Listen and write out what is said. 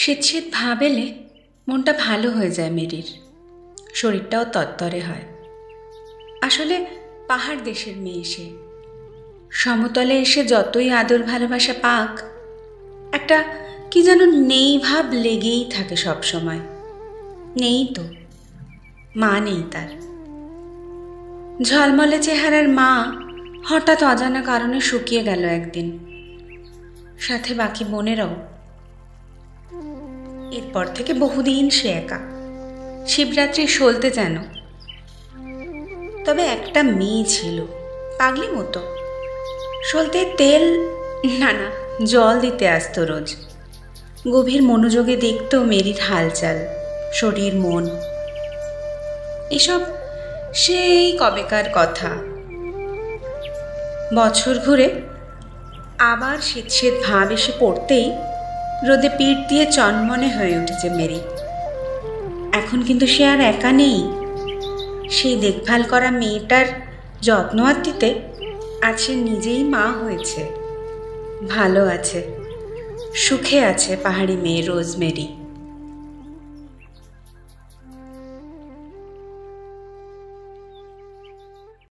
শীত শীত ভাব এলে মনটা ভালো হয়ে যায় মেরির, শরীরটাও তরতরে হয়। আসলে পাহাড় দেশের মেয়ে সে, সমতলে এসে যতই আদর ভালোবাসা পাক, একটা কি যেন নেই ভাব লেগেই থাকে সব সময়। নেই তো, মা নেই তার। ঝলমলে চেহারার মা হঠাৎ অজানা কারণে শুকিয়ে গেল একদিন, সাথে বাকি বোনেরাও। এরপর থেকে বহুদিন সে একা, শিবরাত্রি সলতে যেন। তবে একটা মেয়ে ছিল, পাগলি মতো, সলতে তেল না জল দিতে আসতো রোজ। গভীর মনোযোগে দেখত মেরির হালচাল, শরীর মন। এসব সেই কবেকার কথা। বছর ঘুরে আবার শীত শীত ভাব এসে পড়তেই রোদে পিঠ দিয়ে চনমনে হয়ে উঠেছে মেরি। এখন কিন্তু সে আর একা নেই। সেই দেখভাল করা মেয়েটার যত্ন আত্মিতে আজ সে নিজেই মা হয়েছে, ভালো আছে, সুখে আছে পাহাড়ি মেয়ে রোজমেরি।